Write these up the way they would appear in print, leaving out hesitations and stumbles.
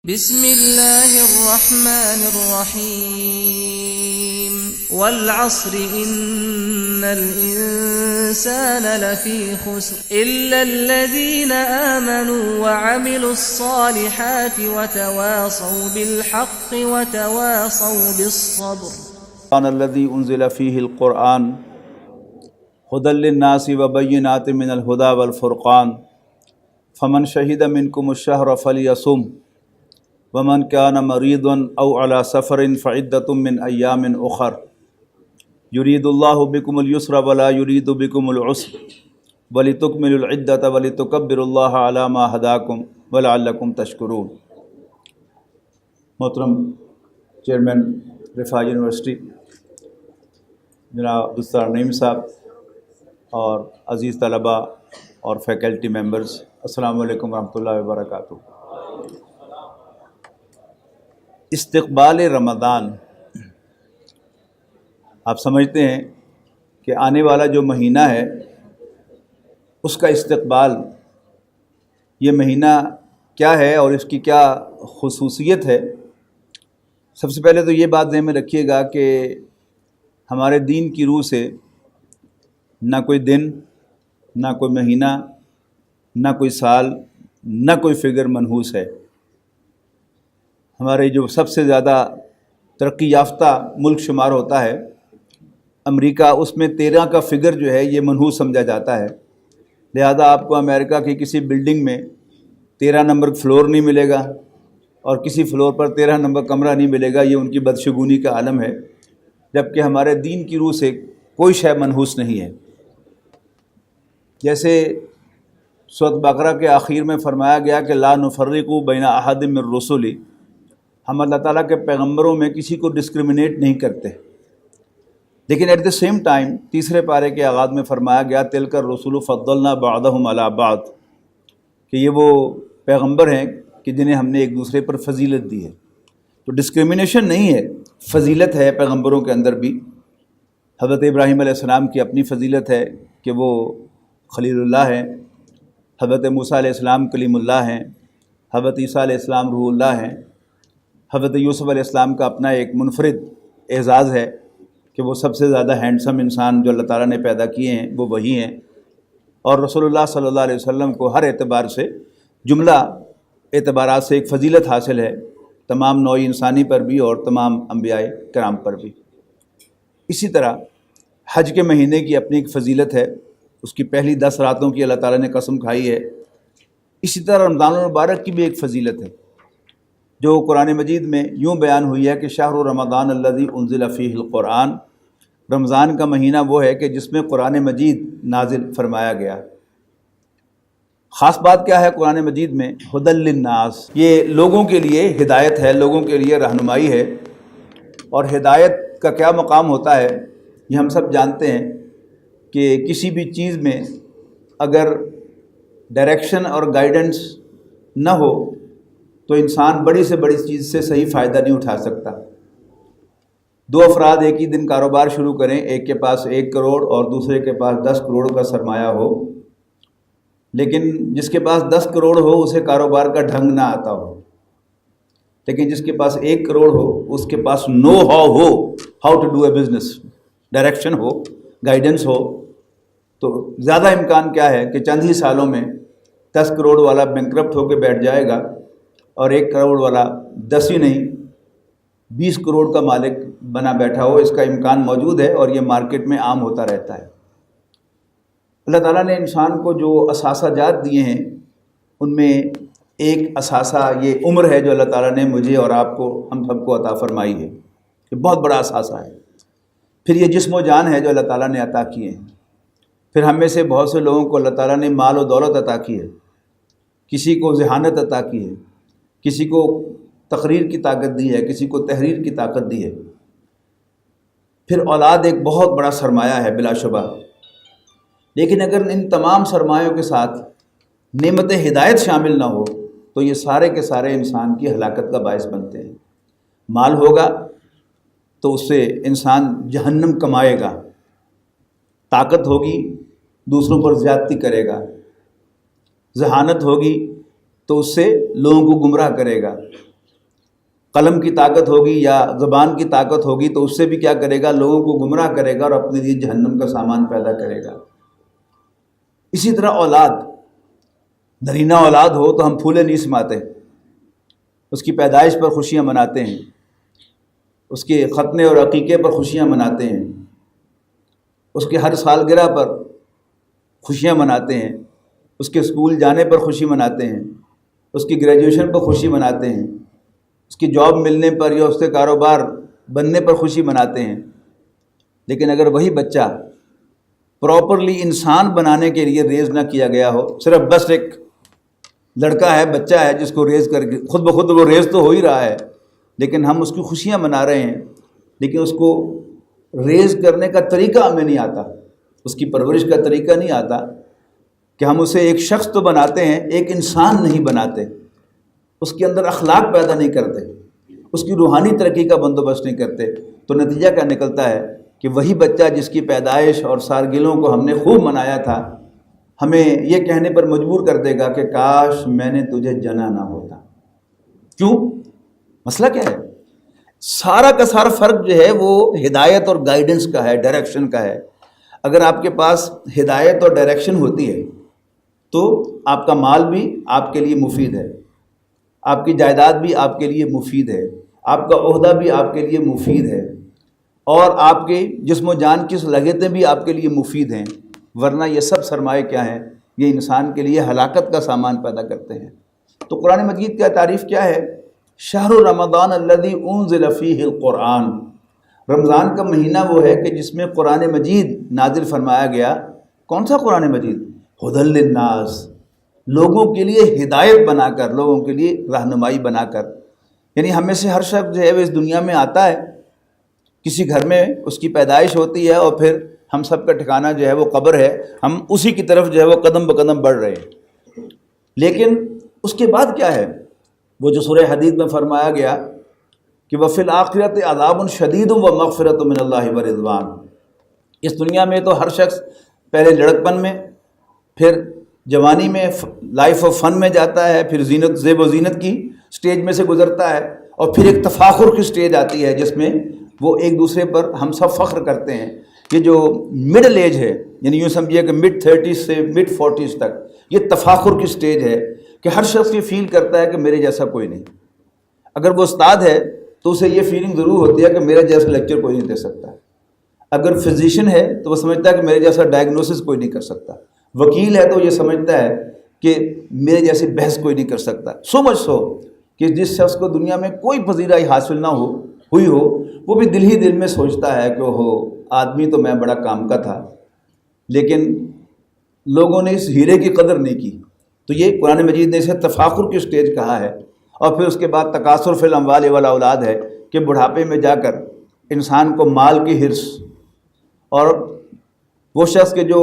بسم اللہ الرحمن الرحیم والعصر ان الانسان لفی خسر الا الذین آمنوا وعملوا الصالحات وتواصوا بالحق وتواصوا بالصبر الذي انزل فيه القرآن هدى للناس وبينات من الهدى والفرقان فمن شهد منكم الشهر فليصم ومن كان مريضا أو على سفر فعدة من أيام أخر يريد الله بكم اليسر ولا يريد بكم العسر ولتكملوا العدة ولتكبروا الله على ما هداكم ولعلكم تشكرون۔ محترم چیئرمین رفاع یونیورسٹی جناب عبدالستار نعیم صاحب اور عزیز طلباء اور فیکلٹی ممبرز، السلام علیکم ورحمۃ اللہ وبرکاتہ۔ استقبال رمضان، آپ سمجھتے ہیں کہ آنے والا جو مہینہ ہے اس کا استقبال، یہ مہینہ کیا ہے اور اس کی کیا خصوصیت ہے۔ سب سے پہلے تو یہ بات ذہن میں رکھیے گا کہ ہمارے دین کی روح سے نہ کوئی دن، نہ کوئی مہینہ، نہ کوئی سال، نہ کوئی فگر منحوس ہے۔ ہمارے جو سب سے زیادہ ترقی یافتہ ملک شمار ہوتا ہے امریکہ، اس میں 13 کا فگر جو ہے یہ منحوس سمجھا جاتا ہے، لہذا آپ کو امریکہ کی کسی بلڈنگ میں 13 نمبر فلور نہیں ملے گا اور کسی فلور پر 13 نمبر کمرہ نہیں ملے گا، یہ ان کی بدشگونی کا عالم ہے، جبکہ ہمارے دین کی روح سے کوئی شے منحوس نہیں ہے۔ جیسے سورۃ بقرہ کے آخر میں فرمایا گیا کہ لا نفرق بین احد من رسلی، ہم اللہ تعالیٰ کے پیغمبروں میں کسی کو ڈسکرمنیٹ نہیں کرتے، لیکن ایٹ دا سیم ٹائم تیسرے پارے کے آغاز میں فرمایا گیا تلک الرسل فضلنا بعضهم علی بعض، کہ یہ وہ پیغمبر ہیں کہ جنہیں ہم نے ایک دوسرے پر فضیلت دی ہے۔ تو ڈسکرمنیشن نہیں ہے، فضیلت ہے پیغمبروں کے اندر بھی۔ حضرت ابراہیم علیہ السلام کی اپنی فضیلت ہے کہ وہ خلیل اللہ ہیں، حضرت موسیٰ علیہ السلام کلیم اللہ ہیں، حضرت عیسیٰ علیہ السلام روح اللہ ہیں، حضرت یوسف علیہ السلام کا اپنا ایک منفرد اعزاز ہے کہ وہ سب سے زیادہ ہینڈسم انسان جو اللہ تعالیٰ نے پیدا کیے ہیں وہ وہی ہیں، اور رسول اللہ صلی اللہ علیہ وسلم کو ہر اعتبار سے، جملہ اعتبارات سے ایک فضیلت حاصل ہے، تمام نوع انسانی پر بھی اور تمام انبیاء کرام پر بھی۔ اسی طرح حج کے مہینے کی اپنی ایک فضیلت ہے، اس کی پہلی 10 راتوں کی اللہ تعالیٰ نے قسم کھائی ہے۔ اسی طرح رمضان المبارک کی بھی ایک فضیلت ہے جو قرآن مجید میں یوں بیان ہوئی ہے کہ شہر رمضان الذی انزل فیہ القرآن، رمضان کا مہینہ وہ ہے کہ جس میں قرآن مجید نازل فرمایا گیا۔ خاص بات کیا ہے قرآن مجید میں؟ ھدی للناس، یہ لوگوں کے لیے ہدایت ہے، لوگوں کے لیے رہنمائی ہے۔ اور ہدایت کا کیا مقام ہوتا ہے یہ ہم سب جانتے ہیں کہ کسی بھی چیز میں اگر ڈائریکشن اور گائیڈنس نہ ہو تو انسان بڑی سے بڑی چیز سے صحیح فائدہ نہیں اٹھا سکتا۔ 2 افراد ایک ہی دن کاروبار شروع کریں، ایک کے پاس 1 کروڑ اور دوسرے کے پاس 10 کروڑ کا سرمایہ ہو، لیکن جس کے پاس 10 کروڑ ہو اسے کاروبار کا ڈھنگ نہ آتا ہو، لیکن جس کے پاس 1 کروڑ ہو اس کے پاس نو ہاؤ ہو، how to do a business, direction ہو، گائیڈنس ہو، تو زیادہ امکان کیا ہے کہ چند ہی سالوں میں 10 کروڑ والا بینکرپٹ ہو کے بیٹھ جائے گا اور 1 کروڑ والا 10 ہی نہیں 20 کروڑ کا مالک بنا بیٹھا ہو۔ اس کا امکان موجود ہے اور یہ مارکیٹ میں عام ہوتا رہتا ہے۔ اللہ تعالیٰ نے انسان کو جو اثاثہ جات دیے ہیں ان میں ایک اثاثہ یہ عمر ہے جو اللہ تعالیٰ نے مجھے اور آپ کو، ہم سب کو عطا فرمائی ہے، یہ بہت بڑا اثاثہ ہے۔ پھر یہ جسم و جان ہے جو اللہ تعالیٰ نے عطا کیے ہیں۔ پھر ہم میں سے بہت سے لوگوں کو اللہ تعالیٰ نے مال و دولت عطا کی ہے، کسی کو ذہانت عطا کی ہے، کسی کو تقریر کی طاقت دی ہے، کسی کو تحریر کی طاقت دی ہے۔ پھر اولاد ایک بہت بڑا سرمایہ ہے بلا شبہ، لیکن اگر ان تمام سرمایوں کے ساتھ نعمت ہدایت شامل نہ ہو تو یہ سارے کے سارے انسان کی ہلاکت کا باعث بنتے ہیں۔ مال ہوگا تو اس سے انسان جہنم کمائے گا، طاقت ہوگی دوسروں پر زیادتی کرے گا، ذہانت ہوگی تو اس سے لوگوں کو گمراہ کرے گا، قلم کی طاقت ہوگی یا زبان کی طاقت ہوگی تو اس سے بھی کیا کرے گا؟ لوگوں کو گمراہ کرے گا اور اپنے لیے جہنم کا سامان پیدا کرے گا۔ اسی طرح اولاد، نرینہ اولاد ہو تو ہم پھولے نہیں سماتے، اس کی پیدائش پر خوشیاں مناتے ہیں، اس کے ختنے اور عقیقے پر خوشیاں مناتے ہیں، اس کے ہر سالگرہ پر خوشیاں مناتے ہیں، اس کے اسکول جانے پر خوشی مناتے ہیں، اس کی گریجویشن پر خوشی مناتے ہیں، اس کی جاب ملنے پر یا اس کے کاروبار بننے پر خوشی مناتے ہیں۔ لیکن اگر وہی بچہ پراپرلی انسان بنانے کے لیے ریز نہ کیا گیا ہو، صرف بس ایک لڑکا ہے، بچہ ہے جس کو ریز کر کے خود بخود وہ ریز تو ہو ہی رہا ہے، لیکن ہم اس کی خوشیاں منا رہے ہیں، لیکن اس کو ریز کرنے کا طریقہ ہمیں نہیں آتا، اس کی پرورش کا طریقہ نہیں آتا کہ ہم اسے ایک شخص تو بناتے ہیں، ایک انسان نہیں بناتے، اس کے اندر اخلاق پیدا نہیں کرتے، اس کی روحانی ترقی کا بندوبست نہیں کرتے، تو نتیجہ کیا نکلتا ہے کہ وہی بچہ جس کی پیدائش اور سالگرہوں کو ہم نے خوب منایا تھا، ہمیں یہ کہنے پر مجبور کر دے گا کہ کاش میں نے تجھے جنا نہ ہوتا۔ کیوں؟ مسئلہ کیا ہے؟ سارا کا سارا فرق جو ہے وہ ہدایت اور گائیڈنس کا ہے، ڈائریکشن کا ہے۔ اگر آپ کے پاس ہدایت اور ڈائریکشن ہوتی ہے تو آپ کا مال بھی آپ کے لیے مفید ہے، آپ کی جائیداد بھی آپ کے لیے مفید ہے، آپ کا عہدہ بھی آپ کے لیے مفید ہے، اور آپ کے جسم و جان کی صلاحیتیں بھی آپ کے لیے مفید ہیں، ورنہ یہ سب سرمایہ کیا ہیں؟ یہ انسان کے لیے ہلاکت کا سامان پیدا کرتے ہیں۔ تو قرآن مجید کا تعریف کیا ہے؟ شہر رمضان الذی انزل فیہ القرآن، رمضان کا مہینہ وہ ہے کہ جس میں قرآن مجید نازل فرمایا گیا۔ کون سا قرآن مجید؟ ھدی للناس، لوگوں کے لیے ہدایت بنا کر، لوگوں کے لیے رہنمائی بنا کر۔ یعنی ہمیں سے ہر شخص جو ہے وہ اس دنیا میں آتا ہے، کسی گھر میں اس کی پیدائش ہوتی ہے، اور پھر ہم سب کا ٹھکانہ جو ہے وہ قبر ہے، ہم اسی کی طرف جو ہے وہ قدم بقدم بڑھ رہے ہیں۔ لیکن اس کے بعد کیا ہے؟ وہ جو سورہ حدید میں فرمایا گیا کہ وَفِي الْآخِرَةِ عَذَابٌ شَدِيدٌ وَمَغْفِرَةٌ مِّنَ اللَّهِ وَرِضْوَانٌ۔ اس دنیا میں تو ہر شخص پہلے لڑکپن میں، پھر جوانی میں لائف آف فن میں جاتا ہے، پھر زینت، زیب و زینت کی سٹیج میں سے گزرتا ہے، اور پھر ایک تفاخر کی سٹیج آتی ہے جس میں وہ ایک دوسرے پر ہم سب فخر کرتے ہیں۔ یہ جو مڈل ایج ہے، یعنی یوں سمجھیے کہ mid 30s سے mid 40s تک، یہ تفاخر کی سٹیج ہے کہ ہر شخص یہ فیل کرتا ہے کہ میرے جیسا کوئی نہیں۔ اگر وہ استاد ہے تو اسے یہ فیلنگ ضرور ہوتی ہے کہ میرے جیسا لیکچر کوئی نہیں دے سکتا۔ اگر فزیشین ہے تو وہ سمجھتا ہے کہ میرے جیسا ڈائگنوسس کوئی نہیں کر سکتا۔ وکیل ہے تو یہ سمجھتا ہے کہ میرے جیسی بحث کوئی نہیں کر سکتا۔ سو مچ سو کہ جس شخص کو دنیا میں کوئی پذیرائی حاصل نہ ہوئی ہو، وہ بھی دل ہی دل میں سوچتا ہے کہ وہ آدمی تو میں بڑا کام کا تھا، لیکن لوگوں نے اس ہیرے کی قدر نہیں کی۔ تو یہ قرآن مجید نے اسے تفاخر کی سٹیج کہا ہے۔ اور پھر اس کے بعد تکاثر فی الاموال والاولاد ہے کہ بڑھاپے میں جا کر انسان کو مال کی حرص، اور وہ شخص کے جو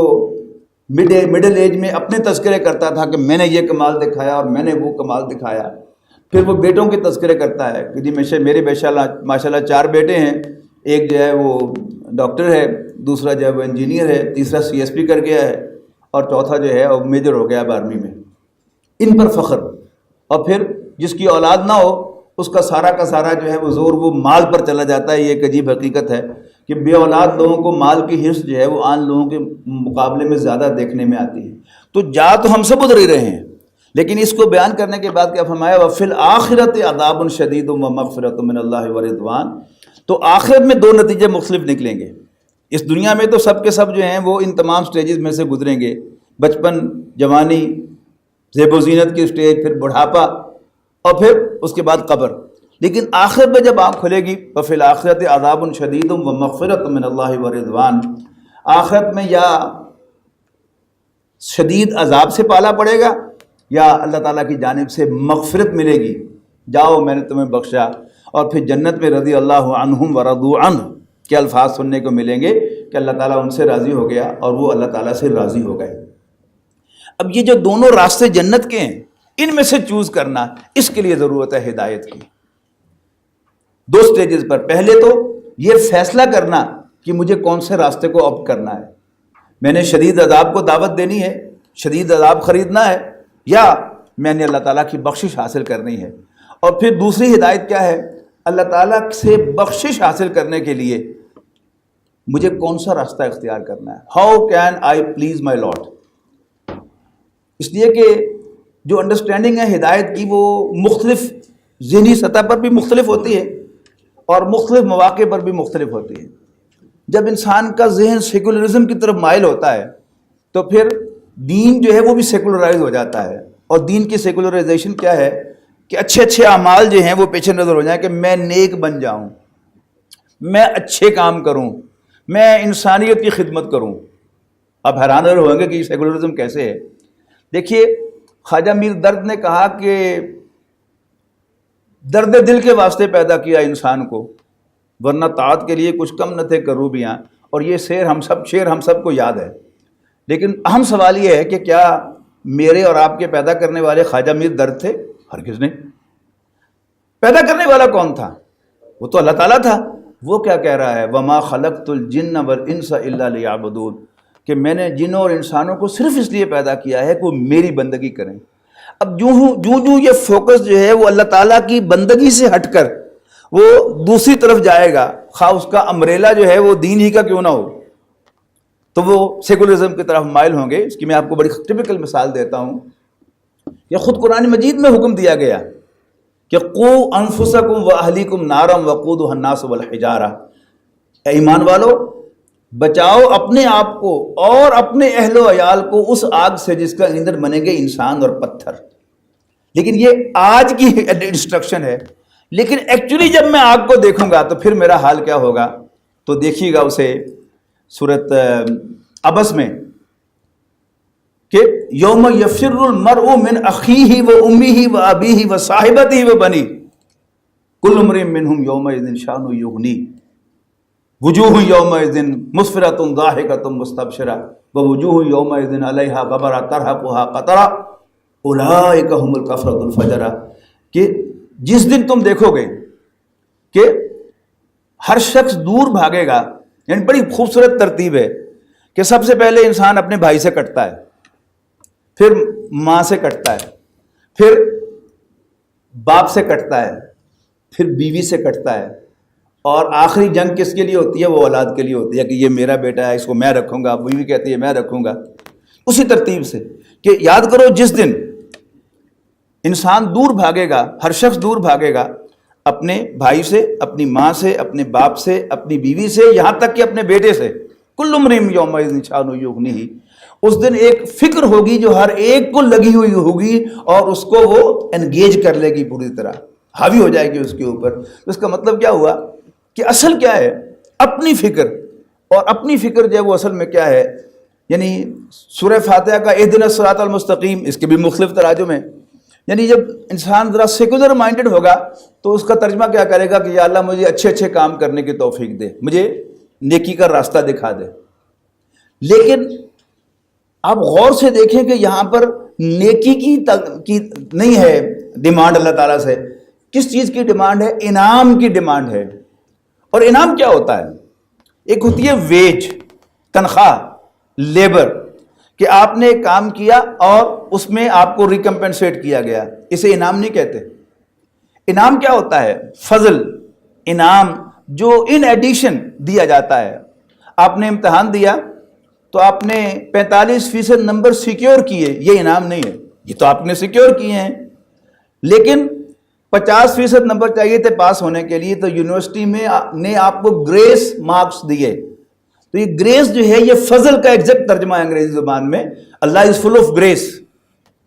مڈل ایج میں اپنے تذکرے کرتا تھا کہ میں نے یہ کمال دکھایا اور میں نے وہ کمال دکھایا، پھر وہ بیٹوں کے تذکرے کرتا ہے کہ جی میرے ماشاءاللہ 4 بیٹے ہیں، ایک جو ہے وہ ڈاکٹر ہے، دوسرا جو ہے وہ انجینئر ہے، تیسرا CSP کر گیا ہے، اور چوتھا جو ہے وہ میجر ہو گیا 12ویں میں۔ ان پر فخر۔ اور پھر جس کی اولاد نہ ہو اس کا سارا جو ہے وہ زور وہ مال پر چلا جاتا ہے۔ یہ ایک عجیب حقیقت ہے کہ بے اولاد لوگوں کو مال کی حرص جو ہے وہ عام لوگوں کے مقابلے میں زیادہ دیکھنے میں آتی ہے۔ تو جا تو ہم سب ادھر ہی رہے ہیں، لیکن اس کو بیان کرنے کے بعد کیا فرمایا؟ وَفِي الْآخِرَةِ عَذَابٌ شَدِيدٌ وَمَغْفِرَةٌ مِّنَ اللَّهِ وَرِضْوَانٌ۔ تو آخرت میں 2 نتیجے مختلف نکلیں گے۔ اس دنیا میں تو سب کے سب جو ہیں وہ ان تمام سٹیجز میں سے گزریں گے، بچپن، جوانی، زیب و زینت کی سٹیج، پھر بڑھاپا، اور پھر اس کے بعد قبر۔ لیکن آخرت میں جب آنکھ کھلے گی وَفِي الْآخِرَةِ عَذَابٌ شَدِيدٌ وَمَغْفِرَةٌ مِّنَ اللَّهِ وَرِضْوَانٌ، آخرت میں یا شدید عذاب سے پالا پڑے گا یا اللہ تعالیٰ کی جانب سے مغفرت ملے گی، جاؤ میں نے تمہیں بخشا، اور پھر جنت میں رضی اللہ عنہم ورضوا عنہ کے الفاظ سننے کو ملیں گے کہ اللہ تعالیٰ ان سے راضی ہو گیا اور وہ اللہ تعالیٰ سے راضی ہو گئے۔ اب یہ جو دونوں راستے جنت کے ہیں، ان میں سے چوز کرنا، اس کے لیے ضرورت ہے ہدایت کی۔ 2 سٹیجز پر، پہلے تو یہ فیصلہ کرنا کہ مجھے کون سے راستے کو آپٹ کرنا ہے، میں نے شدید عذاب کو دعوت دینی ہے، شدید عذاب خریدنا ہے، یا میں نے اللہ تعالیٰ کی بخشش حاصل کرنی ہے۔ اور پھر دوسری ہدایت کیا ہے؟ اللہ تعالیٰ سے بخشش حاصل کرنے کے لیے مجھے کون سا راستہ اختیار کرنا ہے. How can I please my lord. اس لیے کہ جو انڈرسٹینڈنگ ہے ہدایت کی وہ مختلف ذہنی سطح پر بھی مختلف ہوتی ہے اور مختلف مواقع پر بھی مختلف ہوتی ہے. جب انسان کا ذہن سیکولرزم کی طرف مائل ہوتا ہے تو پھر دین جو ہے وہ بھی سیکولرائز ہو جاتا ہے. اور دین کی سیکولرائزیشن کیا ہے کہ اچھے اچھے اعمال جو ہیں وہ پیچھے نظر ہو جائیں کہ میں نیک بن جاؤں, میں اچھے کام کروں, میں انسانیت کی خدمت کروں. آپ حیران ہوں گے کہ یہ سیکولرزم کیسے ہے. دیکھیے خواجہ میر درد نے کہا کہ درد دل کے واسطے پیدا کیا انسان کو, ورنہ طاعت کے لیے کچھ کم نہ تھے کروبیاں. اور یہ شعر ہم سب کو یاد ہے. لیکن اہم سوال یہ ہے کہ کیا میرے اور آپ کے پیدا کرنے والے خواجہ میر درد تھے؟ ہرگز نہیں. پیدا کرنے والا کون تھا؟ وہ تو اللہ تعالیٰ تھا. وہ کیا کہہ رہا ہے؟ وَمَا خَلَقْتُ الْجِنَّ وَالْإِنسَ إِلَّا لِيَعْبُدُونَ, کہ میں نے جنوں اور انسانوں کو صرف اس لیے پیدا کیا ہے کہ وہ میری بندگی کریں. اب جو یہ فوکس جو ہے وہ اللہ تعالیٰ کی بندگی سے ہٹ کر وہ دوسری طرف جائے گا, خواہ اس کا امبریلا جو ہے وہ دین ہی کا کیوں نہ ہو, تو وہ سیکولرزم کی طرف مائل ہوں گے. اس کی میں آپ کو بڑی ٹپیکل مثال دیتا ہوں کہ خود قرآن مجید میں حکم دیا گیا کہ قوا انفسکم واہلیکم نارا وقودھا الناس والحجارہ, اے ایمان والو بچاؤ اپنے آپ کو اور اپنے اہل و عیال کو اس آگ سے جس کا ایندھن بنیں گے انسان اور پتھر. لیکن یہ آج کی انسٹرکشن ہے, لیکن ایکچولی جب میں آگ کو دیکھوں گا تو پھر میرا حال کیا ہوگا؟ تو دیکھیے گا اسے سورۃ عبس میں کہ یوم یفر المرء من اخیہ و امیہ و ابیہ و صاحبتہ و بنیہ کل امرئ منہم یومئذ شأن یغنیہ وجوہ یومئذ مسفرۃ ضاحکۃ مستبشرہ ووجوہ یومئذ علیہا غبرہ ترہقھا قترہ اولئک ھم الکفرۃ الفجرہ. کہ جس دن تم دیکھو گے کہ ہر شخص دور بھاگے گا, یعنی بڑی خوبصورت ترتیب ہے کہ سب سے پہلے انسان اپنے بھائی سے کٹتا ہے, پھر ماں سے کٹتا ہے, پھر باپ سے کٹتا ہے, پھر بیوی سے کٹتا ہے, اور آخری جنگ کس کے لیے ہوتی ہے؟ وہ اولاد کے لیے ہوتی ہے کہ یہ میرا بیٹا ہے, اس کو میں رکھوں گا. بیوی کہتی ہے میں رکھوں گا. اسی ترتیب سے کہ یاد کرو جس دن انسان دور بھاگے گا, ہر شخص دور بھاگے گا اپنے بھائی سے, اپنی ماں سے, اپنے باپ سے, اپنی بیوی سے, یہاں تک کہ اپنے بیٹے سے. کل امرئ یومئذ شأن یغنیہ. اس دن ایک فکر ہوگی جو ہر ایک کو لگی ہوئی ہوگی اور اس کو وہ انگیج کر لے گی, پوری طرح حاوی ہو جائے گی اس کے اوپر. اس کا مطلب کیا ہوا کہ اصل کیا ہے؟ اپنی فکر. اور اپنی فکر جو ہے وہ اصل میں کیا ہے؟ یعنی سورہ فاتحہ کا اہدنا الصراط المستقیم, اس کے بھی مختلف تراجم ہیں. یعنی جب انسان ذرا سیکولر مائنڈڈ ہوگا تو اس کا ترجمہ کیا کرے گا کہ یا اللہ مجھے اچھے اچھے کام کرنے کی توفیق دے, مجھے نیکی کا راستہ دکھا دے. لیکن آپ غور سے دیکھیں کہ یہاں پر نیکی کی نہیں ہے ڈیمانڈ اللہ تعالیٰ سے. کس چیز کی ڈیمانڈ ہے؟ انعام کی ڈیمانڈ ہے. اور انعام کیا ہوتا ہے؟ ایک ہوتی ہے ویج, تنخواہ, لیبر, کہ آپ نے ایک کام کیا اور اس میں آپ کو ریکمپنسیٹ کیا گیا, اسے انعام نہیں کہتے. انعام کیا ہوتا ہے؟ فضل, انعام جو ان ایڈیشن دیا جاتا ہے. آپ نے امتحان دیا تو آپ نے 45% نمبر سیکیور کیے, یہ انعام نہیں ہے, یہ تو آپ نے سیکیور کیے ہیں. لیکن 50% نمبر چاہیے تھے پاس ہونے کے لیے, تو یونیورسٹی میں نے آپ کو گریس مارکس دیے. تو یہ گریس جو ہے یہ فضل کا ایگزیکٹ ترجمہ ہے انگریزی زبان میں. اللہ از فل آف گریس.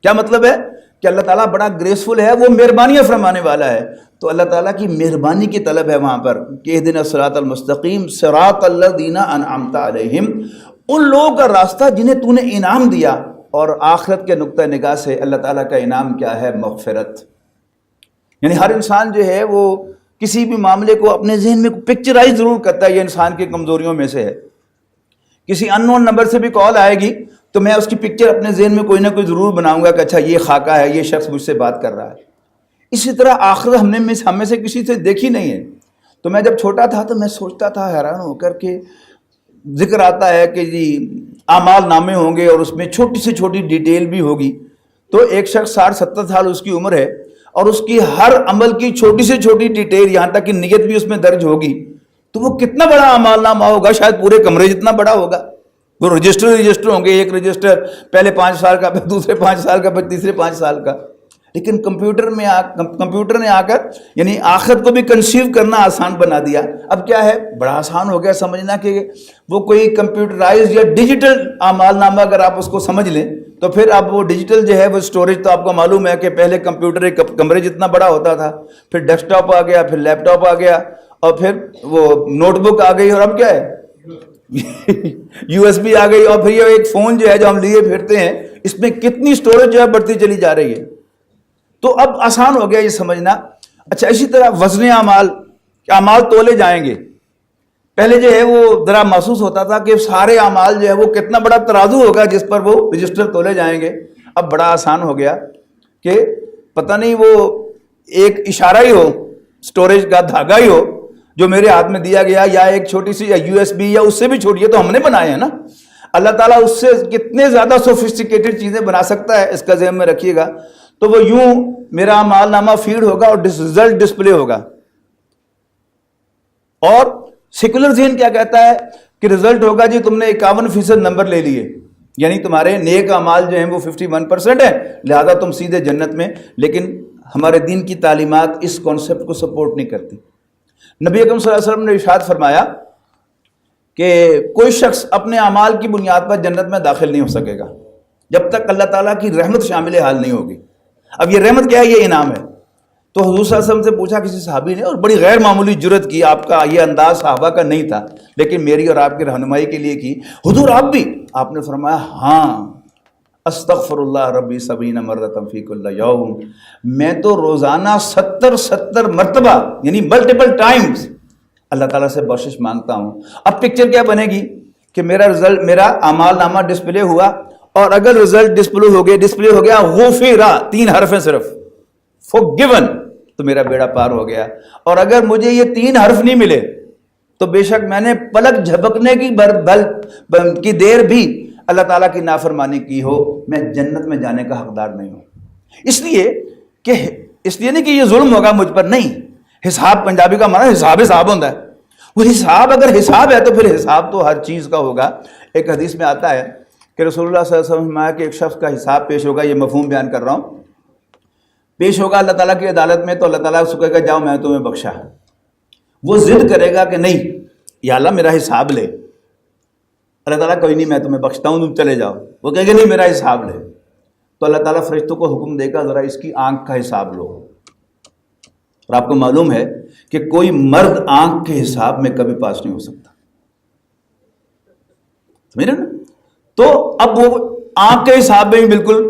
کیا مطلب ہے؟ کہ اللہ تعالیٰ بڑا گریسفل ہے, وہ مہربانیاں فرمانے والا ہے. تو اللہ تعالیٰ کی مہربانی کی طلب ہے وہاں پر کہ اہدنا الصراط المستقیم صراط الذین انعمت علیہم, ان لوگوں کا راستہ جنہیں تو نے انعام دیا. اور آخرت کے نقطہ نگاہ سے اللہ تعالیٰ کا انعام کیا ہے؟ مغفرت. یعنی ہر انسان جو ہے وہ کسی بھی معاملے کو اپنے ذہن میں پکچرائز ضرور کرتا ہے, یہ انسان کی کمزوریوں میں سے ہے. کسی ان نون نمبر سے بھی کال آئے گی تو میں اس کی پکچر اپنے ذہن میں کوئی نہ کوئی ضرور بناؤں گا کہ اچھا یہ خاکہ ہے, یہ شخص مجھ سے بات کر رہا ہے. اسی طرح آخرت ہم میں سے کسی سے دیکھی نہیں ہے. تو میں جب چھوٹا تھا تو میں سوچتا تھا حیران ہو کر کہ ذکر آتا ہے کہ جی اعمال نامے ہوں گے اور اس میں چھوٹی سے چھوٹی ڈیٹیل بھی ہوگی. تو ایک شخص 60-70 سال اس کی عمر ہے, اور اس کی ہر عمل کی چھوٹی سے چھوٹی ڈیٹیل یہاں تک کہ نیت بھی اس میں درج ہوگی، تو وہ کتنا بڑا اعمال نامہ ہوگا، شاید پورے کمرے جتنا بڑا ہوگا. وہ رجسٹر ہوں گے، ایک رجسٹر پہلے 5 سال کا، پھر دوسرے 5 سال کا، پھر تیسرے 5 سال کا. لیکن کمپیوٹر نے آ کر یعنی آخرت کو بھی کنسیو کرنا آسان بنا دیا. اب کیا ہے، بڑا آسان ہو گیا سمجھنا کہ وہ کوئی کمپیوٹرائز یا ڈیجیٹل اعمال نامہ اگر آپ اس کو سمجھ لیں تو پھر اب وہ ڈیجیٹل جو ہے وہ اسٹوریج تو آپ کو معلوم ہے کہ پہلے کمپیوٹر ایک کمرے جتنا بڑا ہوتا تھا، پھر ڈیسک ٹاپ آ گیا، پھر لیپ ٹاپ آ گیا، اور پھر وہ نوٹ بک آ گئی، اور اب کیا ہے USB آ گئی، اور پھر یہ ایک فون جو ہے جو ہم لیے پھرتے ہیں اس میں کتنی اسٹوریج جو ہے بڑھتی چلی جا رہی ہے. تو اب آسان ہو گیا یہ سمجھنا. اچھا، اسی طرح وزن اعمال تولے جائیں گے. پہلے جو ہے وہ ذرا محسوس ہوتا تھا کہ سارے اعمال جو ہے وہ کتنا بڑا ترازو ہوگا جس پر وہ رجسٹر تولے جائیں گے. اب بڑا آسان ہو گیا کہ پتہ نہیں وہ ایک اشارہ ہی ہو، اسٹوریج کا دھاگا ہی ہو جو میرے ہاتھ میں دیا گیا، یا ایک چھوٹی سی USB یا اس سے بھی چھوٹی ہے، تو ہم نے بنائے ہیں نا. اللہ تعالیٰ اس سے کتنے زیادہ سوفسٹیکیٹڈ چیزیں بنا سکتا ہے، اس کا ذہن میں رکھیے گا. تو وہ یوں میرا اعمال نامہ فیڈ ہوگا اور رزلٹ ڈسپلے ہوگا. اور سیکولر ذہن کیا کہتا ہے کہ رزلٹ ہوگا جی تم نے 51% نمبر لے لیے، یعنی تمہارے نیک اعمال جو ہیں وہ 51% ہیں، لہذا تم سیدھے جنت میں. لیکن ہمارے دین کی تعلیمات اس کانسیپٹ کو سپورٹ نہیں کرتی. نبی اکرم صلی اللہ علیہ وسلم نے ارشاد فرمایا کہ کوئی شخص اپنے اعمال کی بنیاد پر جنت میں داخل نہیں ہو سکے گا جب تک اللہ تعالیٰ کی رحمت شامل حال نہیں ہوگی. اب یہ رحمت کیا ہے؟ یہ انعام ہے. تو حضور صلی اللہ علیہ وسلم سے پوچھا کسی صحابی نے، اور بڑی غیر معمولی جرت کی، آپ کا یہ انداز صحابہ کا نہیں تھا لیکن میری اور آپ کی رہنمائی کے لیے کی، حضور آپ بھی؟ آپ نے فرمایا ہاں، استغفر اللہ ربی 70 مرۃ فی کل یوم، میں تو روزانہ 70 مرتبہ یعنی ملٹیپل ٹائمز اللہ تعالیٰ سے بخشش مانگتا ہوں. اب پکچر کیا بنے گی کہ میرا اعمال نامہ ڈسپلے ہوا، اور اگر رزلٹ ڈسپلے ہو گیا غفرا 3 حرف ہیں صرف، forgiven، تو میرا بیڑا پار ہو گیا. اور اگر مجھے یہ 3 حرف نہیں ملے تو بے شک میں نے پلک جھپکنے کی دیر بھی اللہ تعالیٰ کی نافرمانی کی ہو، میں جنت میں جانے کا حقدار نہیں ہوں. اس لیے نہیں کہ یہ ظلم ہوگا مجھ پر، نہیں. حساب پنجابی کا معنی حساب ہوتا ہے. وہ حساب اگر حساب ہے تو پھر حساب تو ہر چیز کا ہوگا. ایک حدیث میں آتا ہے کہ رسول اللہ صلی اللہ علیہ وسلم نے فرمایا کہ ایک شخص کا حساب پیش ہوگا، یہ مفہوم بیان کر رہا ہوں، پیش ہوگا اللہ تعالیٰ کی عدالت میں، تو اللہ تعالیٰ اس کو کہے گا جاؤ میں تمہیں بخشا. وہ ضد کرے گا کہ نہیں یا اللہ میرا حساب لے. اللہ تعالیٰ کوئی نہیں میں تمہیں بخشتا ہوں تم چلے جاؤ. وہ کہے گا نہیں میرا حساب لے. تو اللہ تعالیٰ فرشتوں کو حکم دے گا ذرا اس کی آنکھ کا حساب لو. اور آپ کو معلوم ہے کہ کوئی مرد آنکھ کے حساب میں کبھی پاس نہیں ہو سکتا، سمجھ رہے نا. تو اب وہ آنکھ کے حساب میں ہی بالکل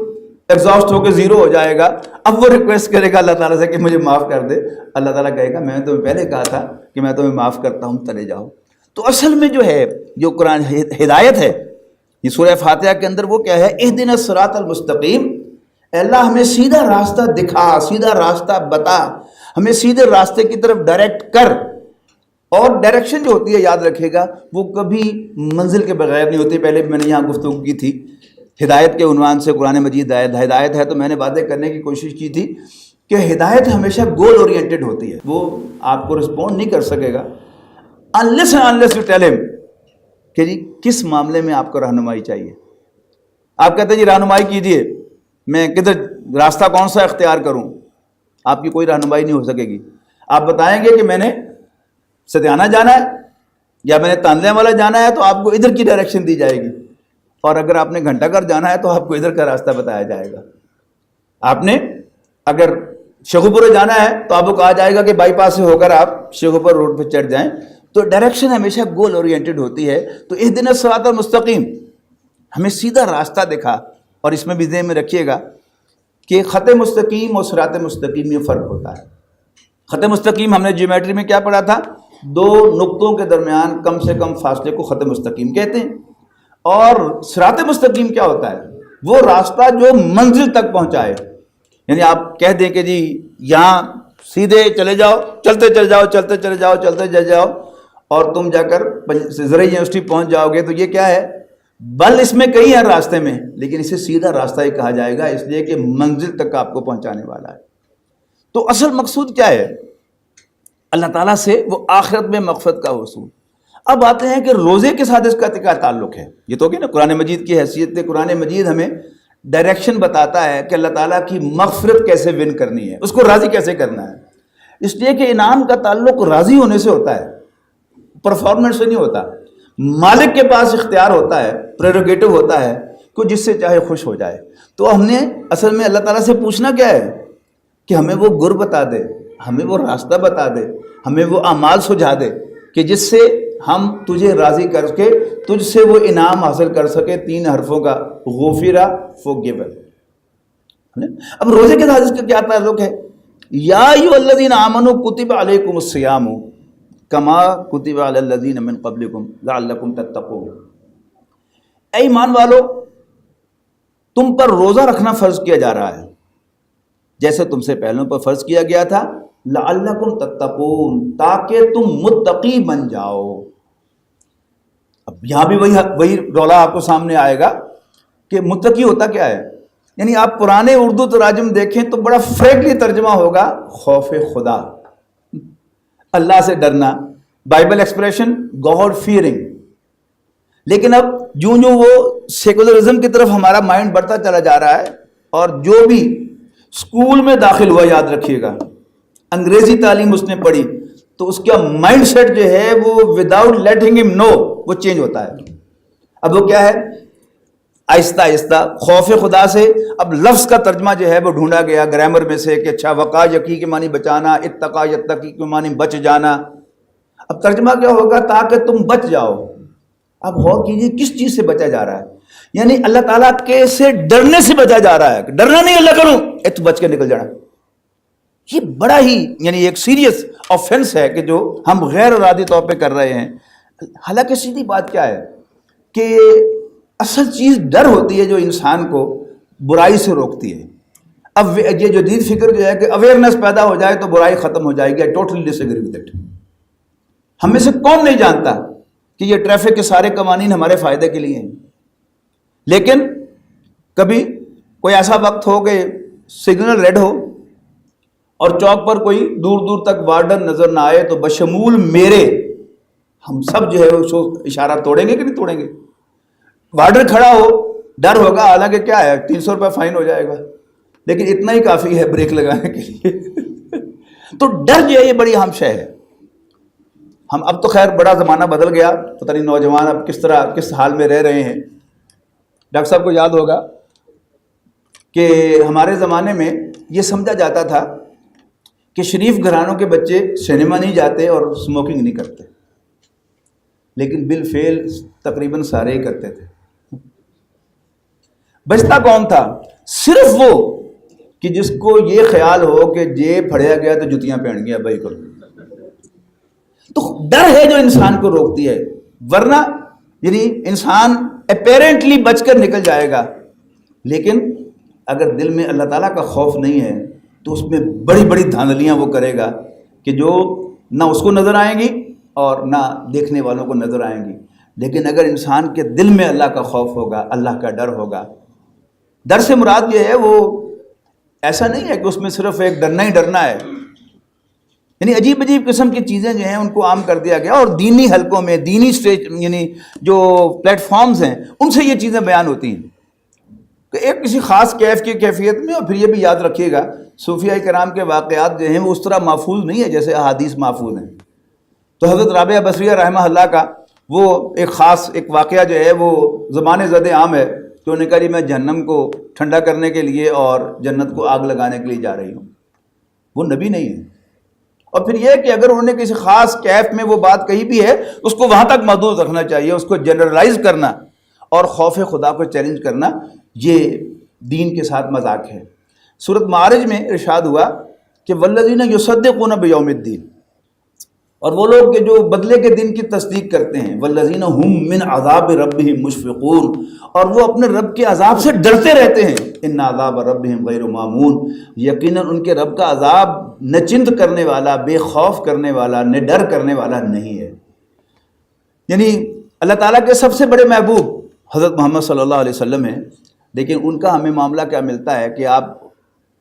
ایگزاسٹ ہو کے زیرو ہو جائے گا. اب وہ ریکویسٹ کرے گا اللہ تعالیٰ سے کہ مجھے معاف کر دے. اللہ تعالیٰ کہے گا میں نے تمہیں پہلے کہا تھا کہ میں تمہیں معاف کرتا ہوں، چلے جاؤ. تو اصل میں جو ہے جو قرآن ہدایت ہے یہ سورہ فاتحہ کے اندر وہ کیا ہے، اہدنا الصراط المستقیم، اے اللہ ہمیں سیدھا راستہ دکھا، سیدھا راستہ بتا، ہمیں سیدھے راستے کی طرف ڈائریکٹ کر. اور ڈائریکشن جو ہوتی ہے یاد رکھے گا وہ کبھی منزل کے بغیر نہیں ہوتی. پہلے بھی میں نے یہاں گفتگو کی تھی ہدایت کے عنوان سے. قرآن مجید ہدایت ہے تو میں نے باتیں کرنے کی کوشش کی تھی کہ ہدایت ہمیشہ گول اورینٹڈ ہوتی ہے. وہ آپ کو رسپونڈ نہیں کر سکے گا unless you tell him کہ جی کس معاملے میں آپ کو رہنمائی چاہیے. آپ کہتے ہیں جی رہنمائی کیجیے، میں کدھر راستہ کون سا اختیار کروں، آپ کی کوئی رہنمائی نہیں ہو سکے گی. آپ بتائیں گے کہ میں نے ستیانہ جانا ہے یا میں نے تاندلے والا جانا ہے تو آپ کو ادھر کی ڈائریکشن دی جائے گی. اور اگر آپ نے گھنٹہ گھر جانا ہے تو آپ کو ادھر کا راستہ بتایا جائے گا. آپ نے اگر شیخوپورے جانا ہے تو آپ کو کہا جائے گا کہ بائی پاس سے ہو کر آپ شیخوپور روڈ پہ چڑھ جائیں. تو ڈائریکشن ہمیشہ گول اورینٹڈ ہوتی ہے. تو اہدنا الصراط المستقیم، ہمیں سیدھا راستہ دکھا. اور اس میں بھی ذہن میں رکھیے گا کہ خط مستقیم اور صراط مستقیم میں فرق ہوتا ہے. خط مستقیم ہم نے جیومیٹری میں کیا پڑھا تھا، 2 نقطوں کے درمیان کم سے کم فاصلے کو خط مستقیم کہتے ہیں. اور صراط مستقیم کیا ہوتا ہے، وہ راستہ جو منزل تک پہنچائے. یعنی آپ کہہ دیں کہ جی یہاں سیدھے چلے جاؤ، چلتے چلے جاؤ، چلتے چلے جاؤ، چلتے چلے جاؤ، اور تم جا کر زرعی یونیورسٹی پہنچ جاؤ گے. تو یہ کیا ہے، بل اس میں کئی ہیں راستے میں، لیکن اسے سیدھا راستہ ہی کہا جائے گا اس لیے کہ منزل تک آپ کو پہنچانے والا ہے. تو اصل مقصود کیا ہے؟ اللہ تعالیٰ سے وہ آخرت میں مغفرت کا حصول۔ اب آتے ہیں کہ روزے کے ساتھ اس کا کیا تعلق ہے؟ یہ تو کہ نا قرآن مجید کی حیثیت سے قرآن مجید ہمیں ڈائریکشن بتاتا ہے کہ اللہ تعالیٰ کی مغفرت کیسے ون کرنی ہے، اس کو راضی کیسے کرنا ہے۔ اس لیے کہ انعام کا تعلق راضی ہونے سے ہوتا ہے، پرفارمنس سے نہیں ہوتا۔ مالک کے پاس اختیار ہوتا ہے، پریروگیٹو ہوتا ہے کہ جس سے چاہے خوش ہو جائے۔ تو ہم نے اصل میں اللہ تعالیٰ سے پوچھنا کیا ہے کہ ہمیں وہ گر بتا دے، ہمیں وہ راستہ بتا دے، ہمیں وہ اعمال سجھا دے کہ جس سے ہم تجھے راضی کر کے تجھ سے وہ انعام حاصل کر سکے 3 حرفوں کا، غفرہ فورگیون۔ اب روزے کے ساتھ اس کا کیا تعلق ہے؟ یا ایھا الذین آمنوا کتب علیکم الصیام کما کتب علی الذین من قبلکم لعلکم تتقون۔ اے ایمان والو، تم پر روزہ رکھنا فرض کیا جا رہا ہے جیسے تم سے پہلوں پر فرض کیا گیا تھا، لعلکم تتقون، تاکہ تم متقی بن جاؤ۔ اب یہاں بھی وہی رولا آپ کو سامنے آئے گا کہ متقی ہوتا کیا ہے۔ یعنی آپ پرانے اردو تراجم دیکھیں تو بڑا فریکلی ترجمہ ہوگا خوف خدا، اللہ سے ڈرنا، بائبل ایکسپریشن گاڈ فیئرنگ۔ لیکن اب جو وہ سیکولرزم کی طرف ہمارا مائنڈ بڑھتا چلا جا رہا ہے، اور جو بھی اسکول میں داخل ہوا، یاد رکھیے گا انگریزی تعلیم اس نے پڑھی، تو اس کا مائنڈ سیٹ جو ہے وہ وداؤٹ لیٹنگ ہم نو وہ چینج ہوتا ہے۔ اب وہ کیا ہے، آہستہ آہستہ خوف خدا سے اب لفظ کا ترجمہ جو ہے وہ ڈھونڈا گیا گرامر میں سے کہ اچھا وقا یقی کے معنی بچانا، اتقا یتقی کے معنی بچ جانا۔ اب ترجمہ کیا ہوگا؟ تاکہ تم بچ جاؤ۔ اب غور کیجیے کس چیز سے بچا جا رہا ہے؟ یعنی اللہ تعالیٰ کے سے ڈرنے سے بچا جا رہا ہے کہ ڈرنا نہیں اللہ کروں، تو بچ کے نکل جانا۔ یہ بڑا ہی یعنی ایک سیریس آفینس ہے کہ جو ہم غیر ارادی طور پہ کر رہے ہیں۔ حالانکہ سیدھی بات کیا ہے کہ اصل چیز ڈر ہوتی ہے جو انسان کو برائی سے روکتی ہے۔ اب یہ جدید فکر جو ہے کہ اویئرنیس پیدا ہو جائے تو برائی ختم ہو جائے گی، I totally disagree with it۔ ہم میں سے کون نہیں جانتا کہ یہ ٹریفک کے سارے قوانین ہمارے فائدے کے لیے ہیں، لیکن کبھی کوئی ایسا وقت ہو کہ سگنل ریڈ ہو اور چوک پر کوئی دور دور تک وارڈن نظر نہ آئے تو بشمول میرے ہم سب جو ہے اس کو اشارہ توڑیں گے کہ نہیں توڑیں گے؟ وارڈر کھڑا ہو، ڈر ہوگا، حالانکہ کیا ہے 300 روپے فائن ہو جائے گا، لیکن اتنا ہی کافی ہے بریک لگانے کے لیے۔ تو ڈر جو ہے یہ بڑی اہم شے ہے۔ ہم اب تو خیر بڑا زمانہ بدل گیا، پتہ نہیں نوجوان اب کس حال میں رہ رہے ہیں۔ ڈاکٹر صاحب کو یاد ہوگا کہ ہمارے زمانے میں یہ سمجھا جاتا تھا کہ شریف گھرانوں کے بچے سنیما نہیں جاتے اور اسموکنگ نہیں کرتے، لیکن بالفعل تقریباً سارے ہی کرتے تھے۔ بچتا کون تھا؟ صرف وہ کہ جس کو یہ خیال ہو کہ جیب پھڑیا گیا تو جتیاں پہن گیا بھائی کرو۔ تو ڈر ہے جو انسان کو روکتی ہے، ورنہ یعنی انسان اپیرنٹلی بچ کر نکل جائے گا، لیکن اگر دل میں اللہ تعالیٰ کا خوف نہیں ہے تو اس میں بڑی بڑی دھاندلیاں وہ کرے گا کہ جو نہ اس کو نظر آئیں گی اور نہ دیکھنے والوں کو نظر آئیں گی۔ لیکن اگر انسان کے دل میں اللہ کا خوف ہوگا، اللہ کا ڈر ہوگا، ڈر سے مراد یہ ہے وہ ایسا نہیں ہے کہ اس میں صرف ایک ڈرنا ہی ڈرنا ہے، یعنی عجیب عجیب قسم کی چیزیں جو ہیں ان کو عام کر دیا گیا، اور دینی حلقوں میں، دینی اسٹیج یعنی جو پلیٹ فارمز ہیں ان سے یہ چیزیں بیان ہوتی ہیں کہ ایک کسی خاص کیف کی کیفیت میں۔ اور پھر یہ بھی یاد رکھیے گا صوفیاء کرام کے واقعات جو ہیں وہ اس طرح محفوظ نہیں ہے جیسے احادیث محفوظ ہیں۔ تو حضرت رابعہ بصریہ رحمہ اللہ کا وہ ایک خاص ایک واقعہ جو ہے وہ زمانے زد عام ہے کہ انہوں نے کہا میں جہنم کو ٹھنڈا کرنے کے لیے اور جنت کو آگ لگانے کے لیے جا رہی ہوں۔ وہ نبی نہیں ہے۔ اور پھر یہ کہ اگر انہوں نے کسی خاص کیف میں وہ بات کہی بھی ہے اس کو وہاں تک محدود رکھنا چاہیے، اس کو جنرلائز کرنا اور خوف خدا کو چیلنج کرنا یہ دین کے ساتھ مذاق ہے۔ سورۃ معارج میں ارشاد ہوا کہ والذین یصدقون بیوم الدین، اور وہ لوگ کہ جو بدلے کے دن کی تصدیق کرتے ہیں، والذین هم من عذاب ربهم مشفقون، اور وہ اپنے رب کے عذاب سے ڈرتے رہتے ہیں، ان عذاب ربهم غیر مامون، یقیناً ان کے رب کا عذاب نہ چنت کرنے والا، بے خوف کرنے والا، نہ ڈر کرنے والا نہیں ہے۔ یعنی اللہ تعالیٰ کے سب سے بڑے محبوب حضرت محمد صلی اللہ علیہ وسلم ہیں، لیکن ان کا ہمیں معاملہ کیا ملتا ہے کہ آپ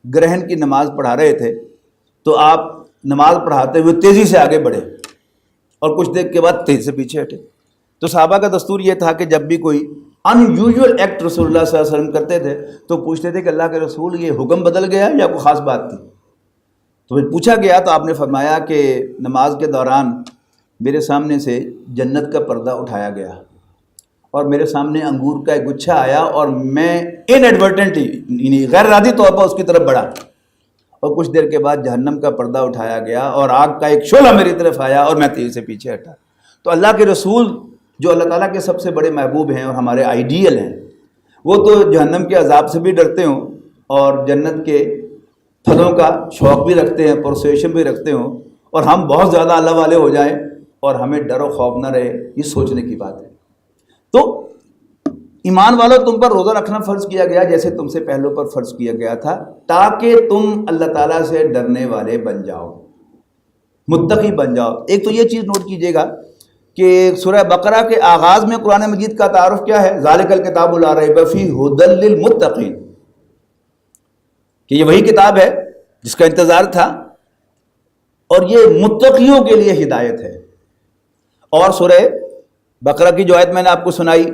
گرہن کی نماز پڑھا رہے تھے تو آپ نماز پڑھاتے ہوئے تیزی سے آگے بڑھے اور کچھ دیر کے بعد تیزی سے پیچھے ہٹے. تو صحابہ کا دستور یہ تھا کہ جب بھی کوئی ان یوزول ایکٹ رسول اللہ صلی اللہ علیہ وسلم کرتے تھے تو پوچھتے تھے کہ اللہ کے رسول یہ حکم بدل گیا یا کوئی خاص بات تھی. تو پھر پوچھا گیا تو آپ نے فرمایا کہ نماز کے دوران میرے سامنے سے جنت کا پردہ اٹھایا گیا اور میرے سامنے انگور کا ایک گچھا آیا اور میں انیڈورٹنٹلی یعنی غیر ارادی طور پر اس کی طرف بڑھا اور کچھ دیر کے بعد جہنم کا پردہ اٹھایا گیا اور آگ کا ایک شعلہ میری طرف آیا اور میں تیزی سے پیچھے ہٹا. تو اللہ کے رسول جو اللہ تعالیٰ کے سب سے بڑے محبوب ہیں اور ہمارے آئیڈیل ہیں وہ تو جہنم کے عذاب سے بھی ڈرتے ہوں اور جنت کے پھلوں کا شوق بھی رکھتے ہیں, پرسویشن بھی رکھتے ہوں, اور ہم بہت زیادہ اللہ والے ہو جائیں اور ہمیں ڈر و خوف نہ رہے, یہ سوچنے کی بات ہے. تو ایمان والوں تم پر روزہ رکھنا فرض کیا گیا جیسے تم سے پہلوں پر فرض کیا گیا تھا تاکہ تم اللہ تعالیٰ سے ڈرنے والے بن جاؤ, متقی بن جاؤ. ایک تو یہ چیز نوٹ کیجئے گا کہ سورہ بقرہ کے آغاز میں قرآن مجید کا تعارف کیا ہے؟ ذالک الکتاب لا ریب فیہ ھدی للمتقین, کہ یہ وہی کتاب ہے جس کا انتظار تھا اور یہ متقیوں کے لیے ہدایت ہے. اور سورہ بقرہ کی جو آیت میں نے آپ کو سنائی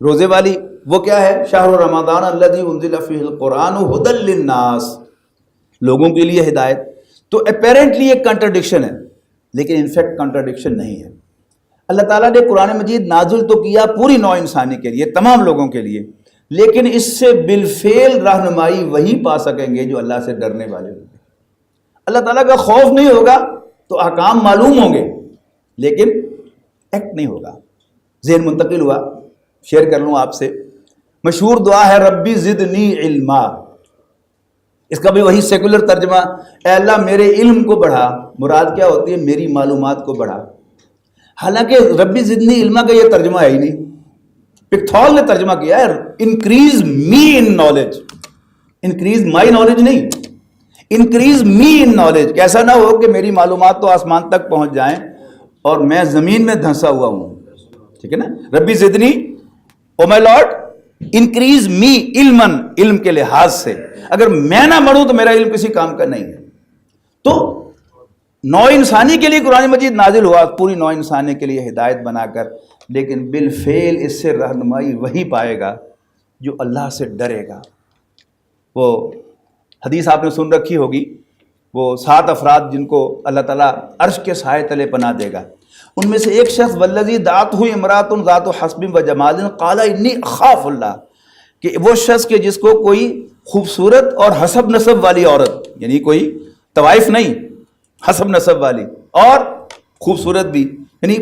روزے والی, وہ کیا ہے؟ شہر رمضان الذی انزل فیہ القرآن ھدی للناس, لوگوں کے لیے ہدایت. تو اپیرنٹلی ایک کنٹرڈکشن ہے لیکن انفیکٹ کنٹرڈکشن نہیں ہے. اللہ تعالیٰ نے قرآن مجید نازل تو کیا پوری نوع انسانی کے لیے, تمام لوگوں کے لیے, لیکن اس سے بالفعل رہنمائی وہی پا سکیں گے جو اللہ سے ڈرنے والے ہوں گے. اللہ تعالیٰ کا خوف نہیں ہوگا تو احکام معلوم ہوں گے لیکن ایکٹ نہیں ہوگا. ذہن منتقل ہوا, شیئر کر لوں آپ سے. مشہور دعا ہے ربی زدنی علما, اس کا بھی وہی سیکولر ترجمہ, اے اللہ میرے علم کو بڑھا. مراد کیا ہوتی ہے؟ میری معلومات کو بڑھا. حالانکہ ربی زدنی علما کا یہ ترجمہ ہے ہی نہیں, پکتھول نے ترجمہ کیا ہے increase me in knowledge, increase my knowledge نہیں, انکریز می ان نالج. کیسا نہ ہو کہ میری معلومات تو آسمان تک پہنچ جائیں اور میں زمین میں دھنسا ہوا ہوں. ٹھیک ہے نا؟ ربی زدنی او مائی لارڈ انکریز می علمن, علم کے لحاظ سے. اگر میں نہ بڑھوں تو میرا علم کسی کام کا نہیں ہے. تو نوع انسانی کے لیے قرآن مجید نازل ہوا, پوری نوع انسانی کے لیے ہدایت بنا کر, لیکن بالفعل اس سے رہنمائی وہی پائے گا جو اللہ سے ڈرے گا. وہ حدیث آپ نے سن رکھی ہوگی, وہ 7 افراد جن کو اللہ تعالیٰ عرش کے سائے تلے پناہ دے گا. ان میں سے ایک شخص والذی دعتہ امرأۃ ذات حسب و جمال قال انی اخاف اللہ, کہ وہ شخص کہ جس کو کوئی خوبصورت اور حسب نسب والی عورت, یعنی کوئی طوائف نہیں, حسب نسب والی اور خوبصورت بھی, یعنی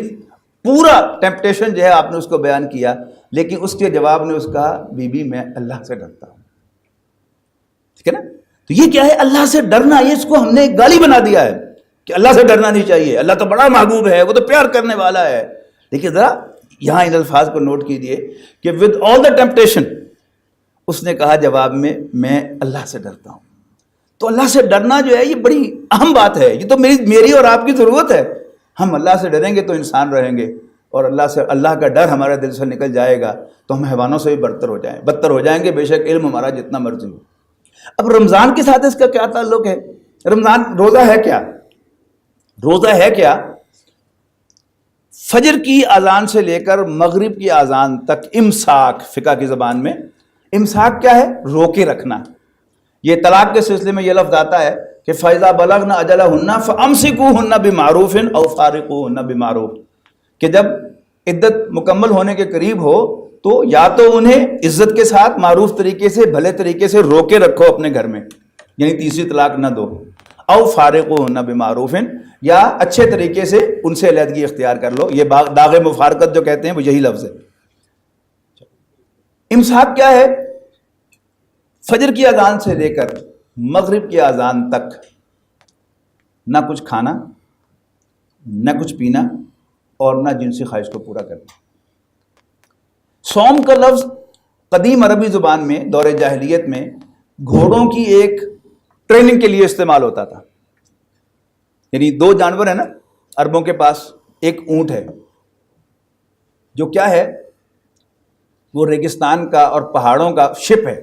پورا ٹیمپٹیشن جو ہے آپ نے اس کو بیان کیا, لیکن اس کے جواب نے اس کہا بی بی میں اللہ سے ڈرتا ہوں. ٹھیک ہے نا؟ تو یہ کیا ہے؟ اللہ سے ڈرنا, یہ اس کو ہم نے ایک گالی بنا دیا ہے کہ اللہ سے ڈرنا نہیں چاہیے, اللہ تو بڑا محبوب ہے, وہ تو پیار کرنے والا ہے. لیکن ذرا یہاں ان الفاظ کو نوٹ کیجئے کہ ود آل دا ٹیمپٹیشن اس نے کہا جواب میں اللہ سے ڈرتا ہوں. تو اللہ سے ڈرنا جو ہے یہ بڑی اہم بات ہے, یہ تو میری اور آپ کی ضرورت ہے. ہم اللہ سے ڈریں گے تو انسان رہیں گے, اور اللہ کا ڈر ہمارے دل سے نکل جائے گا تو ہم حیوانوں سے بھی بدتر ہو جائیں گے, بے شک علم ہمارا جتنا مرضی ہو. اب رمضان کے ساتھ اس کا کیا تعلق ہے؟ رمضان روزہ ہے کیا؟ روزہ ہے کیا؟ فجر کی اذان سے لے کر مغرب کی اذان تک امساک, فقہ کی زبان میں امساک کیا ہے؟ روکے رکھنا. یہ طلاق کے سلسلے میں یہ لفظ آتا ہے کہ فَإِذَا بَلَغْنَ أَجَلَهُنَّ فَأَمْسِكُوهُنَّ بِمَعْرُوفٍ أَوْ فَارِقُوهُنَّ بِمَعْرُوفٍ, کہ جب عدت مکمل ہونے کے قریب ہو تو یا تو انہیں عزت کے ساتھ معروف طریقے سے, بھلے طریقے سے روکے رکھو اپنے گھر میں, یعنی تیسری طلاق نہ دو. او فارقوهن بمعروف, یا اچھے طریقے سے ان سے علیحدگی اختیار کر لو. یہ داغ مفارقت جو کہتے ہیں وہ یہی لفظ ہے. امساک کیا ہے؟ فجر کی اذان سے لے کر مغرب کی اذان تک نہ کچھ کھانا, نہ کچھ پینا, اور نہ جنسی خواہش کو پورا کرنا. صوم کا لفظ قدیم عربی زبان میں دور جاہلیت میں گھوڑوں کی ایک ٹریننگ کے لیے استعمال ہوتا تھا. یعنی 2 جانور ہیں نا عربوں کے پاس, ایک اونٹ ہے جو کیا ہے, وہ ریگستان کا اور پہاڑوں کا شپ ہے.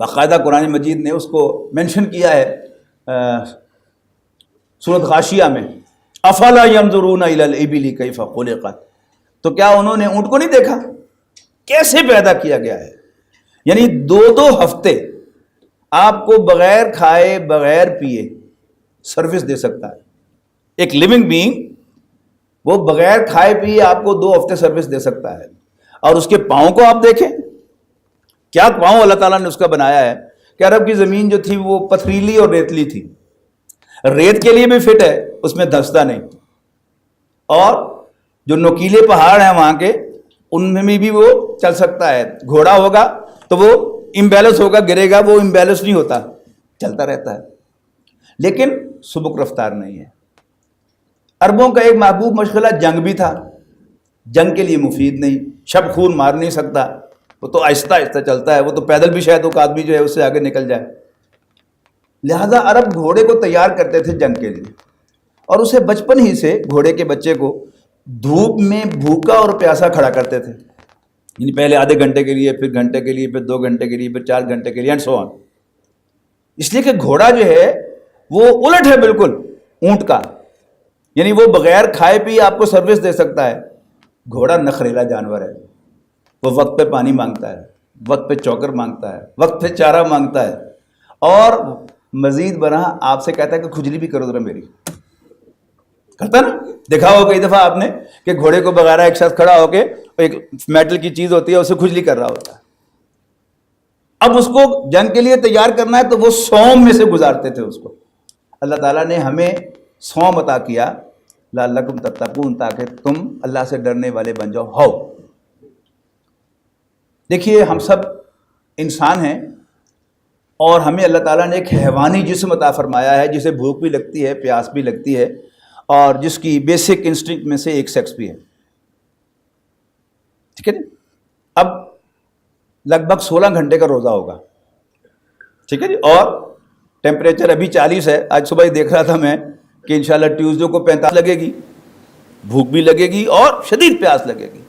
باقاعدہ قرآن مجید نے اس کو مینشن کیا ہے سورۃ غاشیہ میں افلا ینظرون الی الابل کیف خلقت، تو کیا انہوں نے اونٹ کو نہیں دیکھا کیسے پیدا کیا گیا ہے؟ یعنی 2 ہفتے آپ کو بغیر کھائے بغیر پیے سروس دے سکتا ہے. ایک لیونگ بینگ وہ بغیر کھائے پیے آپ کو 2 ہفتے سروس دے سکتا ہے. اور اس کے پاؤں کو آپ دیکھیں، کیا پاؤں اللہ تعالیٰ نے اس کا بنایا ہے کہ عرب کی زمین جو تھی وہ پتھریلی اور ریتلی تھی. ریت کے لیے بھی فٹ ہے، اس میں دھنستا نہیں. اور جو نوکیلے پہاڑ ہیں وہاں کے، ان میں بھی وہ چل سکتا ہے. گھوڑا ہوگا تو وہ امبیلنس ہوگا، گرے گا، وہ امبیلنس نہیں ہوتا، چلتا رہتا ہے. لیکن سبک رفتار نہیں ہے. عربوں کا ایک محبوب مشغلہ جنگ بھی تھا، جنگ کے لیے مفید نہیں، شب خون مار نہیں سکتا، وہ تو آہستہ آہستہ چلتا ہے، وہ تو پیدل بھی شاید ایک آدمی جو ہے اس سے آگے نکل جائے. لہذا عرب گھوڑے کو تیار کرتے تھے جنگ کے لیے، اور اسے بچپن ہی سے گھوڑے کے بچے کو دھوپ میں بھوکا اور پیاسا کھڑا کرتے تھے. یعنی پہلے آدھے گھنٹے کے لیے، پھر گھنٹے کے لیے، پھر 2 گھنٹے کے لیے، پھر 4 گھنٹے کے لیے، اینڈ سو آن. اس لیے کہ گھوڑا جو ہے وہ الٹ ہے بالکل اونٹ کا. یعنی وہ بغیر کھائے پیے آپ کو سروس دے سکتا ہے. گھوڑا نخریلا جانور ہے، وہ وقت پہ پانی مانگتا ہے، وقت پہ چوکر مانگتا ہے، وقت پہ چارہ مانگتا ہے، اور مزید برآں آپ سے کہتا ہے کہ کھجلی بھی کرو ذرا میری. کرتا نا؟ دیکھا ہو کئی دفعہ آپ نے کہ گھوڑے کو بغیر ایک شخص کھڑا ہو کے ایک میٹل کی چیز ہوتی ہے اسے کھجلی کر رہا ہوتا ہے. اب اس کو جنگ کے لیے تیار کرنا ہے تو وہ سوم میں سے گزارتے تھے اس کو. اللہ تعالیٰ نے ہمیں سوم عطا کیا لعلکم تتقون، تاکہ تم اللہ سے ڈرنے والے بن جاؤ. ہو دیکھیے ہم سب انسان ہیں، اور ہمیں اللہ تعالیٰ نے ایک حیوانی جسم عطا فرمایا ہے جسے بھوک بھی لگتی ہے، پیاس بھی لگتی ہے، اور جس کی بیسک انسٹنکٹ میں سے ایک سیکس بھی ہے. ٹھیک ہے جی؟ اب لگ بھگ 16 گھنٹے کا روزہ ہوگا. ٹھیک ہے جی؟ اور ٹیمپریچر ابھی 40 ہے. آج صبح ہی دیکھ رہا تھا میں کہ انشاءاللہ ٹیوزڈے کو 45 لگے گی. بھوک بھی لگے گی اور شدید پیاس لگے گی.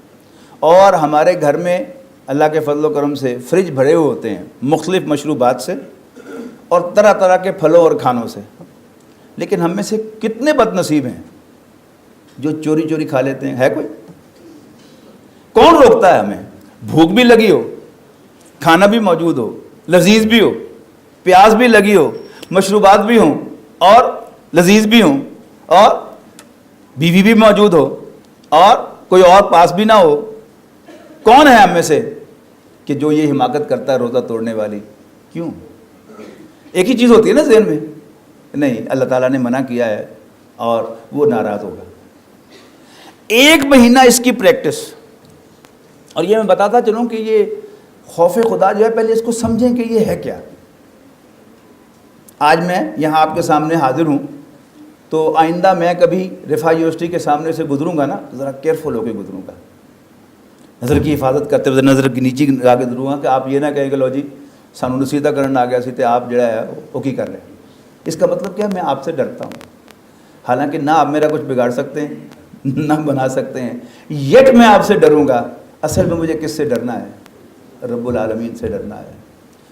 اور ہمارے گھر میں اللہ کے فضل و کرم سے فریج بھرے ہوئے ہوتے ہیں مختلف مشروبات سے اور طرح طرح کے پھلوں اور کھانوں سے. لیکن ہم میں سے کتنے بد نصیب ہیں جو چوری چوری کھا لیتے ہیں؟ ہے کوئی؟ کون روکتا ہے ہمیں؟ بھوک بھی لگی ہو، کھانا بھی موجود ہو، لذیذ بھی ہو، پیاس بھی لگی ہو، مشروبات بھی ہوں اور لذیذ بھی ہوں، اور بیوی بھی موجود ہو اور کوئی اور پاس بھی نہ ہو. کون ہے ہم میں سے کہ جو یہ حماقت کرتا ہے روزہ توڑنے والی؟ کیوں؟ ایک ہی چیز ہوتی ہے نا ذہن میں، نہیں اللہ تعالیٰ نے منع کیا ہے اور وہ ناراض ہوگا. 1 مہینہ اس کی پریکٹس. اور یہ میں بتاتا چلوں کہ یہ خوف خدا جو ہے پہلے اس کو سمجھیں کہ یہ ہے کیا. آج میں یہاں آپ کے سامنے حاضر ہوں تو آئندہ میں کبھی رفاع یونیورسٹی کے سامنے سے گزروں گا نا، ذرا کیئرفل ہو کے گزروں گا، نظر کی حفاظت کرتے ہوئے نظر کی نیچی آ کے گزروں گا کہ آپ یہ نہ کہیں کہ لو جی سانو نصیحت کرنا آ گیا سی تے آپ جڑا ہے وہ کی کر لیں. اس کا مطلب کیا؟ میں آپ سے ڈرتا ہوں، حالانکہ نہ آپ میرا کچھ بگاڑ سکتے ہیں نہ بنا سکتے ہیں، یٹ میں آپ سے ڈروں گا. اصل میں مجھے کس سے ڈرنا ہے؟ رب العالمین سے ڈرنا ہے،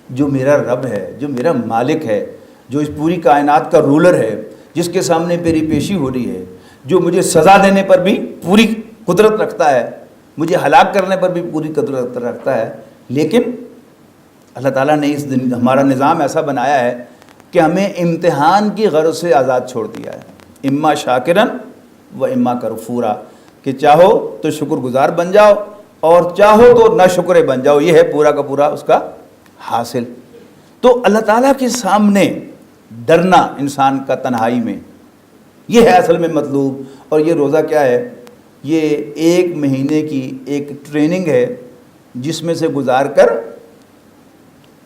جو میرا رب ہے، جو میرا مالک ہے، جو اس پوری کائنات کا رولر ہے، جس کے سامنے میری پیشی ہو رہی ہے، جو مجھے سزا دینے پر بھی پوری قدرت رکھتا ہے، مجھے ہلاک کرنے پر بھی پوری قدرت رکھتا ہے. لیکن اللہ تعالیٰ نے اس دن ہمارا نظام ایسا بنایا ہے کہ ہمیں امتحان کی غرض سے آزاد چھوڑ دیا ہے. اما شاکرن و اما کفورا، کہ چاہو تو شکر گزار بن جاؤ اور چاہو تو نہ شکرے بن جاؤ. یہ ہے پورا کا پورا اس کا حاصل. تو اللہ تعالیٰ کے سامنے ڈرنا انسان کا تنہائی میں، یہ ہے اصل میں مطلوب. اور یہ روزہ کیا ہے؟ یہ 1 مہینے کی ایک ٹریننگ ہے جس میں سے گزار کر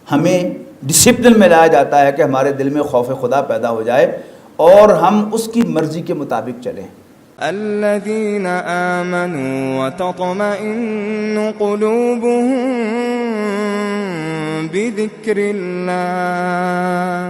ہمیں ڈسپلن میں لایا جاتا ہے کہ ہمارے دل میں خوف خدا پیدا ہو جائے اور ہم اس کی مرضی کے مطابق چلیں. الذين آمنوا وتطمئن قلوبهم بذكر الله